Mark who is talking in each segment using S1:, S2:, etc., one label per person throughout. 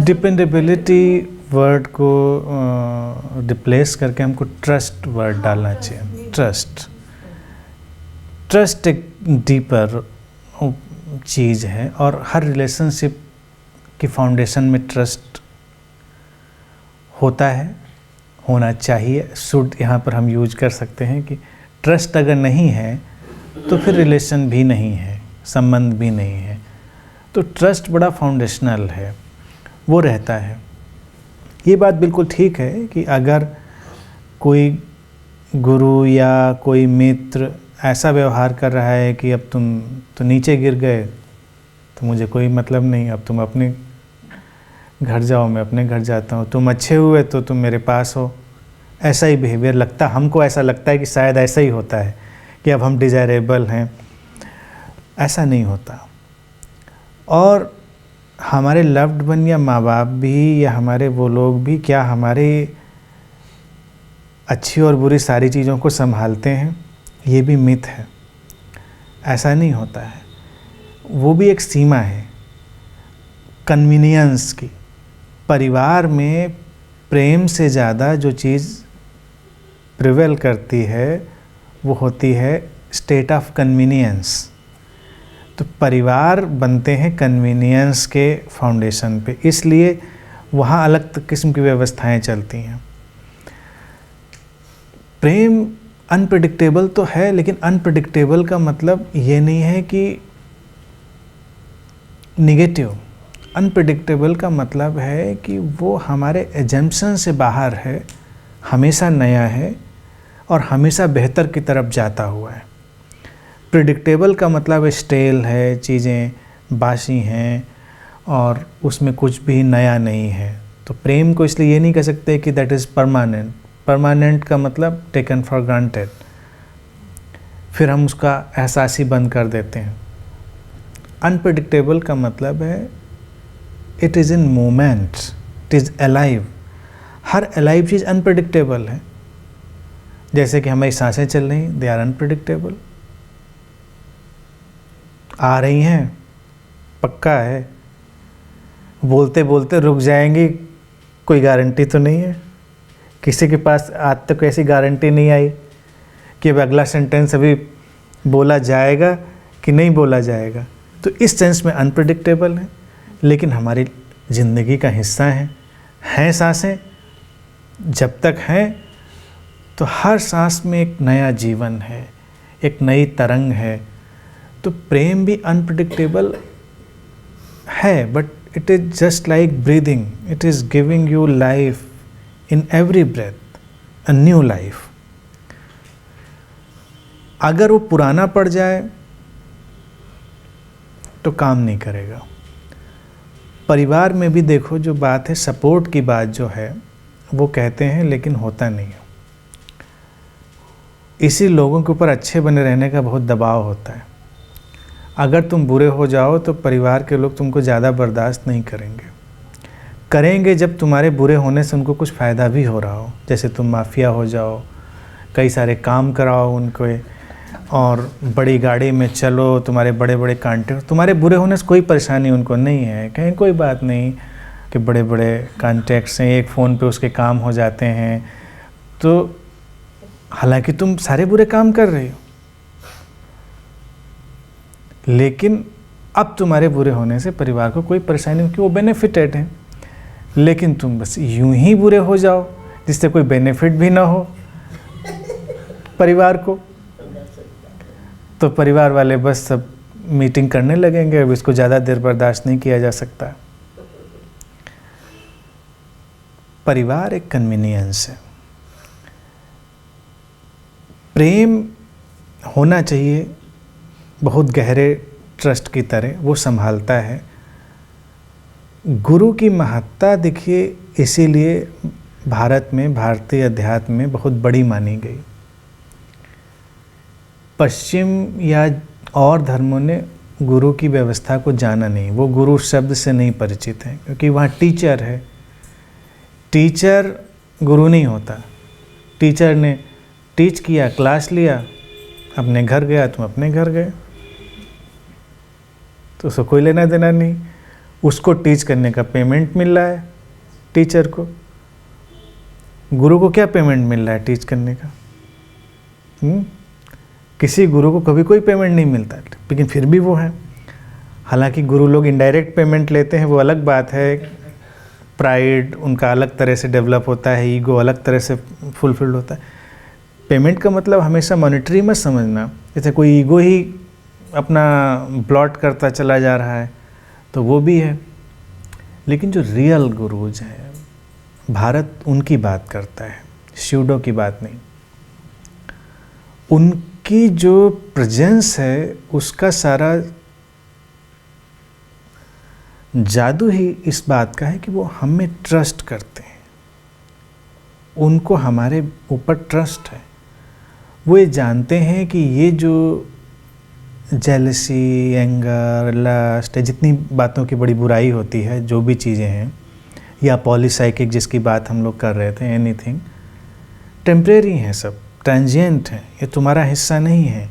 S1: Dependability word को replace करके हमको ट्रस्ट वर्ड डालना चाहिए। ट्रस्ट एक डीपर चीज़ है और हर रिलेशनशिप की फाउंडेशन में ट्रस्ट होता है, होना चाहिए। शुड यहाँ पर हम यूज कर सकते हैं कि ट्रस्ट अगर नहीं है तो फिर रिलेशन भी नहीं है, संबंध भी नहीं है। तो ट्रस्ट बड़ा फाउंडेशनल है, वो रहता है। ये बात बिल्कुल ठीक है कि अगर कोई गुरु या कोई मित्र ऐसा व्यवहार कर रहा है कि अब तुम तो नीचे गिर गए तो मुझे कोई मतलब नहीं, अब तुम अपने घर जाओ, मैं अपने घर जाता हूँ, तुम अच्छे हुए तो तुम मेरे पास हो, ऐसा ही बिहेवियर लगता, हमको ऐसा लगता है कि शायद ऐसा ही होता है कि अब हम डिज़ायरेबल हैं। ऐसा नहीं होता। और हमारे लव्ड वन या माँ बाप भी या हमारे वो लोग भी क्या हमारे अच्छी और बुरी सारी चीज़ों को संभालते हैं? ये भी मिथ है, ऐसा नहीं होता है। वो भी एक सीमा है कन्वीनियंस की। परिवार में प्रेम से ज़्यादा जो चीज़ प्रिवेल करती है वो होती है स्टेट ऑफ कन्वीनियंस। तो परिवार बनते हैं कन्वीनियंस के फाउंडेशन पे, इसलिए वहाँ अलग किस्म की व्यवस्थाएं चलती हैं। प्रेम अनप्रेडिक्टेबल तो है, लेकिन अनप्रेडिक्टेबल का मतलब ये नहीं है कि निगेटिव। अनप्रेडिक्टेबल का मतलब है कि वो हमारे एजम्पशन से बाहर है, हमेशा नया है और हमेशा बेहतर की तरफ जाता हुआ है। प्रेडिक्टेबल का मतलब स्टेल है, चीज़ें बासी हैं और उसमें कुछ भी नया नहीं है। तो प्रेम को इसलिए ये नहीं कह सकते कि दैट इज़ परमानेंट। परमानेंट का मतलब टेकन फॉर ग्रांटेड, फिर हम उसका एहसास ही बंद कर देते हैं। अनप्रेडिक्टेबल का मतलब है it is in moment, it is alive. Her alive cheese unpredictable है। जैसे कि हमारी सांसें चल रही, दे आर अनप्रेडिक्टेबल। आ रही हैं, पक्का है, बोलते बोलते रुक जाएंगी, कोई गारंटी तो नहीं है। किसी के पास आज तक ऐसी गारंटी नहीं आई कि अब अगला सेंटेंस अभी बोला जाएगा कि नहीं बोला जाएगा। तो इस सेंस में अनप्रेडिक्टेबल है, लेकिन हमारी ज़िंदगी का हिस्सा हैं सांसें। जब तक हैं तो हर सांस में एक नया जीवन है, एक नई तरंग है। तो प्रेम भी अनप्रेडिक्टेबल है, but it is just like breathing, it is giving you life in every breath, a new life. अगर वो पुराना पड़ जाए तो काम नहीं करेगा। परिवार में भी देखो, जो बात है सपोर्ट की बात जो है वो कहते हैं, लेकिन होता नहीं है। इसी लोगों के ऊपर अच्छे बने रहने का बहुत दबाव होता है। अगर तुम बुरे हो जाओ तो परिवार के लोग तुमको ज़्यादा बर्दाश्त नहीं करेंगे जब तुम्हारे बुरे होने से उनको कुछ फ़ायदा भी हो रहा हो। जैसे तुम माफिया हो जाओ, कई सारे काम कराओ उनको और बड़ी गाड़ी में चलो, तुम्हारे बड़े बड़े कॉन्टैक्ट, तुम्हारे बुरे होने से कोई परेशानी उनको नहीं है। कहीं कोई बात नहीं कि बड़े बड़े कॉन्टैक्ट्स हैं, एक फ़ोन पे उसके काम हो जाते हैं। तो हालांकि तुम सारे बुरे काम कर रहे हो, लेकिन अब तुम्हारे बुरे होने से परिवार को कोई परेशानी नहीं, क्योंकि वो बेनिफिटेड हैं। लेकिन तुम बस यूं ही बुरे हो जाओ जिससे कोई बेनिफिट भी ना हो परिवार को, तो परिवार वाले बस सब मीटिंग करने लगेंगे। अब इसको ज़्यादा देर बर्दाश्त नहीं किया जा सकता। परिवार एक कन्वीनियंस है। प्रेम होना चाहिए बहुत गहरे ट्रस्ट की तरह, वो संभालता है। गुरु की महत्ता देखिए, इसीलिए भारत में, भारतीय अध्यात्म में बहुत बड़ी मानी गई। पश्चिम या और धर्मों ने गुरु की व्यवस्था को जाना नहीं, वो गुरु शब्द से नहीं परिचित हैं, क्योंकि वहाँ टीचर है। टीचर गुरु नहीं होता। टीचर ने टीच किया, क्लास लिया, अपने घर गया, तुम अपने घर गए, तो उसको कोई लेना देना नहीं। उसको टीच करने का पेमेंट मिल रहा है टीचर को, गुरु को क्या पेमेंट मिल रहा है टीच करने का? किसी गुरु को कभी कोई पेमेंट नहीं मिलता, लेकिन फिर भी वो है। हालांकि गुरु लोग इनडायरेक्ट पेमेंट लेते हैं, वो अलग बात है। प्राइड उनका अलग तरह से डेवलप होता है, ईगो अलग तरह से फुलफिल्ड होता है। पेमेंट का मतलब हमेशा मॉनेटरी मत समझना। जैसे कोई ईगो ही अपना ब्लॉट करता चला जा रहा है तो वो भी है, लेकिन जो रियल गुरुज हैं, भारत उनकी बात करता है, स्यूडो की बात नहीं। उनकी जो प्रेजेंस है उसका सारा जादू ही इस बात का है कि वो हमें ट्रस्ट करते हैं, उनको हमारे ऊपर ट्रस्ट है। वो ये जानते हैं कि ये जो जेलसी, एंगर, लस्ट, जितनी बातों की बड़ी बुराई होती है, जो भी चीज़ें हैं, या पॉलीसाइकिक जिसकी बात हम लोग कर रहे थे, एनीथिंग टेम्परेरी हैं, सब ट्रांजिएंट हैं, ये तुम्हारा हिस्सा नहीं है।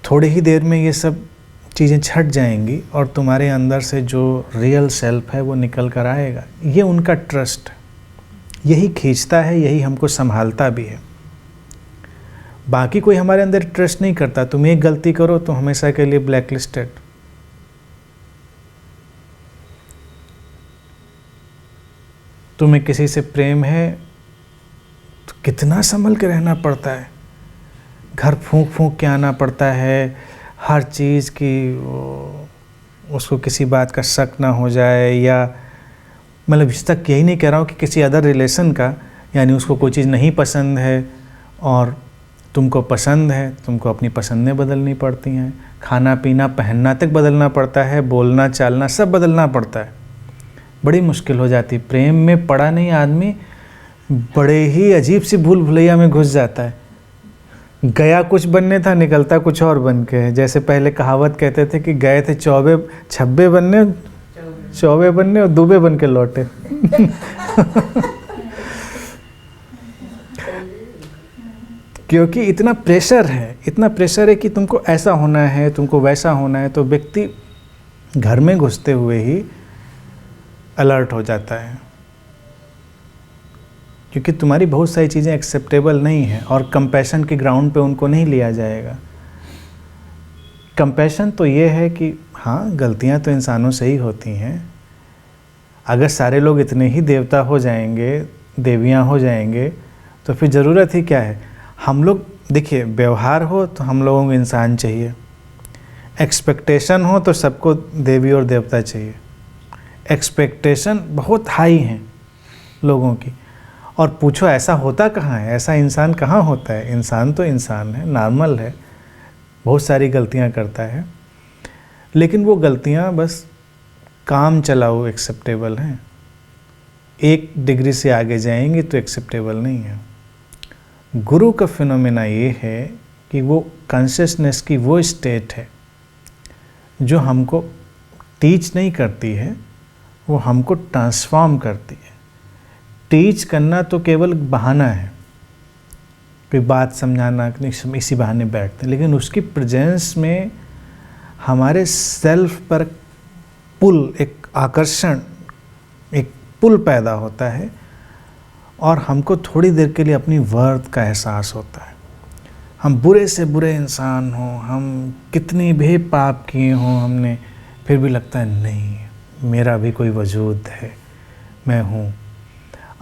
S1: थोड़ी ही देर में ये सब चीज़ें छट जाएंगी और तुम्हारे अंदर से जो रियल सेल्फ है वो निकल कर आएगा। ये उनका ट्रस्ट है, यही खींचता है, यही हमको संभालता भी है। बाकी कोई हमारे अंदर ट्रस्ट नहीं करता। तुम एक गलती करो तो हमेशा के लिए ब्लैक लिस्टेड। तुम्हें किसी से प्रेम है तो कितना संभल के रहना पड़ता है, घर फूंक फूंक के आना पड़ता है, हर चीज़ की उसको किसी बात का शक ना हो जाए, या मतलब इस तक यही नहीं कह रहा हूँ कि किसी अदर रिलेशन का, यानी उसको कोई चीज़ नहीं पसंद है और तुमको पसंद है, तुमको अपनी पसंदें बदलनी पड़ती हैं, खाना पीना पहनना तक बदलना पड़ता है, बोलना चालना सब बदलना पड़ता है। बड़ी मुश्किल हो जाती। प्रेम में पड़ा नहीं आदमी बड़े ही अजीब सी भूल भुलैया में घुस जाता है। गया कुछ बनने था, निकलता कुछ और बन के है। जैसे पहले कहावत कहते थे कि गए थे छब्बे बनने, चौबे बनने और दुबे बन के लौटे। क्योंकि इतना प्रेशर है कि तुमको ऐसा होना है, तुमको वैसा होना है, तो व्यक्ति घर में घुसते हुए ही अलर्ट हो जाता है, क्योंकि तुम्हारी बहुत सारी चीज़ें एक्सेप्टेबल नहीं हैं और कंपैशन के ग्राउंड पे उनको नहीं लिया जाएगा। कंपैशन तो ये है कि हाँ, गलतियाँ तो इंसानों से ही होती हैं। अगर सारे लोग इतने ही देवता हो जाएंगे, देवियाँ हो जाएंगे, तो फिर ज़रूरत ही क्या है। हम लोग देखिए, व्यवहार हो तो हम लोगों को इंसान चाहिए, एक्सपेक्टेशन हो तो सबको देवी और देवता चाहिए। एक्सपेक्टेशन बहुत हाई हैं लोगों की, और पूछो ऐसा होता कहाँ है, ऐसा इंसान कहाँ होता है। इंसान तो इंसान है, नॉर्मल है, बहुत सारी गलतियाँ करता है, लेकिन वो गलतियाँ बस काम चलाओ एक्सेप्टेबल हैं। 1 डिग्री से आगे जाएंगे तो एक्सेप्टेबल नहीं है। गुरु का फिनोमेना ये है कि वो कॉन्शियसनेस की वो स्टेट है जो हमको टीच नहीं करती है, वो हमको ट्रांसफॉर्म करती है। टीच करना तो केवल बहाना है, कोई बात समझाना, इसी बहाने बैठते हैं, लेकिन उसकी प्रेजेंस में हमारे सेल्फ पर पुल, एक आकर्षण, एक पुल पैदा होता है और हमको थोड़ी देर के लिए अपनी वर्थ का एहसास होता है। हम बुरे से बुरे इंसान हों, हम कितनी भी पाप किए हों हमने, फिर भी लगता है नहीं, मेरा भी कोई वजूद है, मैं हूँ।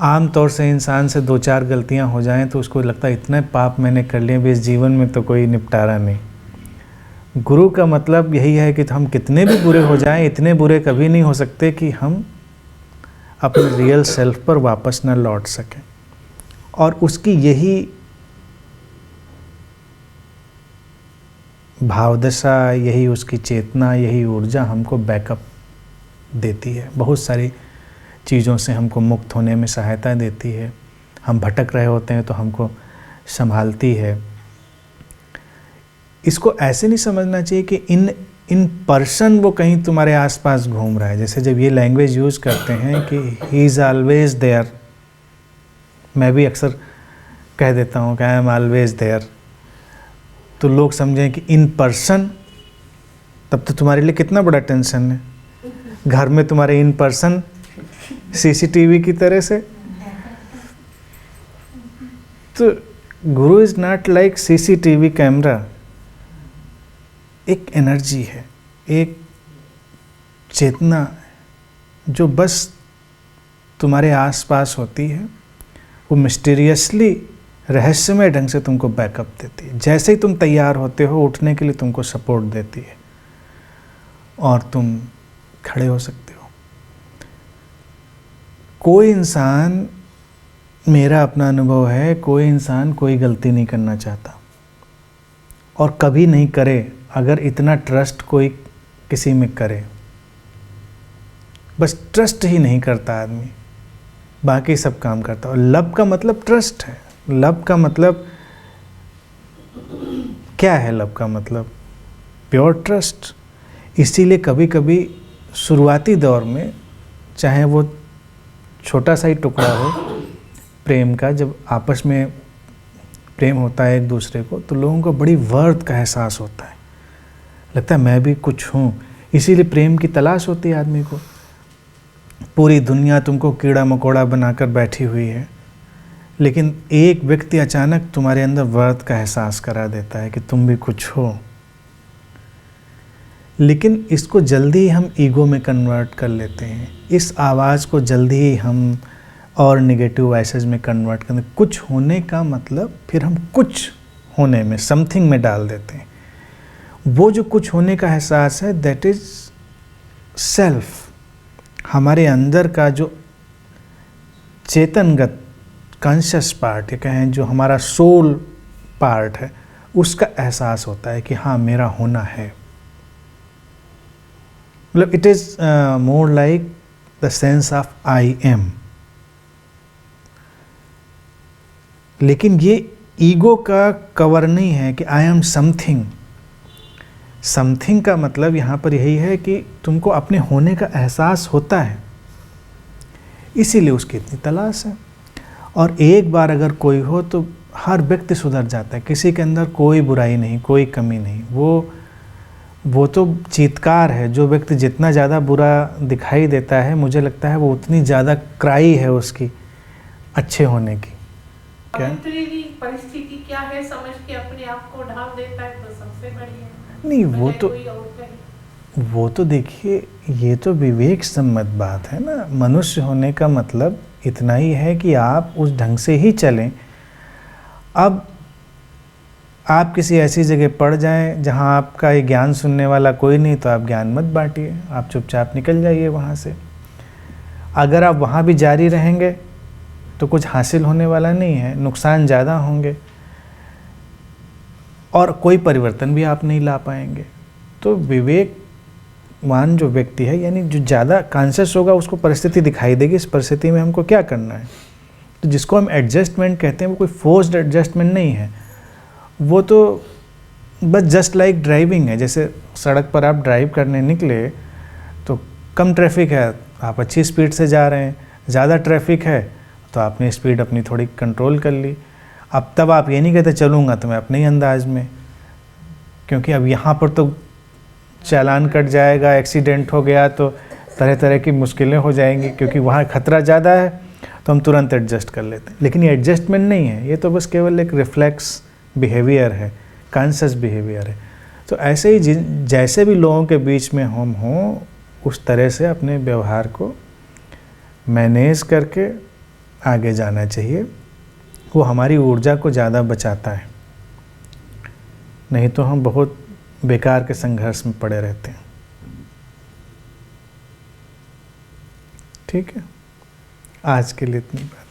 S1: आम तौर से इंसान से 2-4 गलतियाँ हो जाएं तो उसको लगता है इतने पाप मैंने कर लिए, भी इस जीवन में तो कोई निपटारा नहीं। गुरु का मतलब यही है कि हम कितने भी बुरे हो जाएं, इतने बुरे कभी नहीं हो सकते कि हम अपने रियल सेल्फ पर वापस न लौट सकें। और उसकी यही भावदशा, यही उसकी चेतना, यही ऊर्जा हमको बैकअप देती है। बहुत सारी चीज़ों से हमको मुक्त होने में सहायता देती है। हम भटक रहे होते हैं तो हमको संभालती है। इसको ऐसे नहीं समझना चाहिए कि इन पर्सन वो कहीं तुम्हारे आसपास घूम रहा है। जैसे जब ये लैंग्वेज यूज़ करते हैं कि ही इज़ ऑलवेज देयर, मैं भी अक्सर कह देता हूँ कि आई एम ऑलवेज देयर, तो लोग समझें कि इन पर्सन तब तो तुम्हारे लिए कितना बड़ा टेंशन है। घर में तुम्हारे इन पर्सन सीसीटीवी की तरह से। तो गुरु is not like CCTV camera, एक एनर्जी है, एक चेतना जो बस तुम्हारे आसपास होती है। वो मिस्टीरियसली रहस्यमय ढंग से तुमको बैकअप देती है। जैसे ही तुम तैयार होते हो उठने के लिए तुमको सपोर्ट देती है और तुम खड़े हो सकते हो। कोई इंसान, मेरा अपना अनुभव है, कोई इंसान कोई गलती नहीं करना चाहता और कभी नहीं करे अगर इतना ट्रस्ट कोई किसी में करे। बस ट्रस्ट ही नहीं करता आदमी, बाकी सब काम करता। और लव का मतलब ट्रस्ट है। लव का मतलब क्या है? लव का मतलब प्योर ट्रस्ट। इसीलिए कभी कभी शुरुआती दौर में, चाहे वो छोटा सा ही टुकड़ा हो प्रेम का, जब आपस में प्रेम होता है एक दूसरे को, तो लोगों को बड़ी वर्थ का एहसास होता है, लगता है मैं भी कुछ हूँ। इसीलिए प्रेम की तलाश होती है आदमी को। पूरी दुनिया तुमको कीड़ा मकोड़ा बनाकर बैठी हुई है, लेकिन एक व्यक्ति अचानक तुम्हारे अंदर वर्थ का एहसास करा देता है कि तुम भी कुछ हो। लेकिन इसको जल्दी ही हम ईगो में कन्वर्ट कर लेते हैं। इस आवाज़ को जल्दी ही हम और नेगेटिव वॉइसेस में कन्वर्ट करते हैं। कुछ होने का मतलब फिर हम कुछ होने में, समथिंग में डाल देते हैं। वो जो कुछ होने का एहसास है, दैट इज सेल्फ। हमारे अंदर का जो चेतनगत कॉन्शियस पार्ट, या कहें जो हमारा सोल पार्ट है, उसका एहसास होता है कि हाँ मेरा होना है। मतलब it is more like the sense of I am. लेकिन ये ईगो का कवर नहीं है कि आई एम समथिंग। समथिंग का मतलब यहाँ पर यही है कि तुमको अपने होने का एहसास होता है, इसीलिए उसकी इतनी तलाश है। और एक बार अगर कोई हो तो हर व्यक्ति सुधर जाता है। किसी के अंदर कोई बुराई नहीं, कोई कमी नहीं। वो तो चीत्कार है। जो व्यक्ति जितना ज़्यादा बुरा दिखाई देता है, मुझे लगता है वो उतनी ज़्यादा क्राई है उसकी अच्छे होने की। क्या
S2: परिस्थिति क्या है समझ के अपने आप को ढाल देता है तो सबसे बढ़िया।
S1: नहीं, वो तो देखिए, ये तो विवेक सम्मत बात है ना। मनुष्य होने का मतलब इतना ही है कि आप उस ढंग से ही चलें। अब आप किसी ऐसी जगह पड़ जाएं जहां आपका ये ज्ञान सुनने वाला कोई नहीं, तो आप ज्ञान मत बांटिए, आप चुपचाप निकल जाइए वहां से। अगर आप वहां भी जारी रहेंगे तो कुछ हासिल होने वाला नहीं है, नुकसान ज़्यादा होंगे और कोई परिवर्तन भी आप नहीं ला पाएंगे। तो विवेकवान जो व्यक्ति है, यानी जो ज़्यादा कॉन्शियस होगा, उसको परिस्थिति दिखाई देगी, इस परिस्थिति में हमको क्या करना है। तो जिसको हम एडजस्टमेंट कहते हैं, वो कोई फोर्स्ड एडजस्टमेंट नहीं है। वो तो बस जस्ट लाइक ड्राइविंग है। जैसे सड़क पर आप ड्राइव करने निकले तो कम ट्रैफिक है, आप अच्छी स्पीड से जा रहे हैं। ज़्यादा ट्रैफिक है तो आपने स्पीड अपनी थोड़ी कंट्रोल कर ली। अब तब आप ये नहीं कहते चलूँगा तो मैं अपने ही अंदाज में, क्योंकि अब यहाँ पर तो चालान कट जाएगा, एक्सीडेंट हो गया तो तरह तरह की मुश्किलें हो जाएंगी, क्योंकि वहाँ खतरा ज़्यादा है, तो हम तुरंत एडजस्ट कर लेते हैं। लेकिन ये एडजस्टमेंट नहीं है, ये तो बस केवल एक रिफ्लेक्स बिहेवियर है, कॉन्शियस बिहेवियर है। तो ऐसे ही जैसे भी लोगों के बीच में हम हों, उस तरह से अपने व्यवहार को मैनेज करके आगे जाना चाहिए। वो हमारी ऊर्जा को ज़्यादा बचाता है, नहीं तो हम बहुत बेकार के संघर्ष में पड़े रहते हैं। ठीक है, आज के लिए इतनी बात।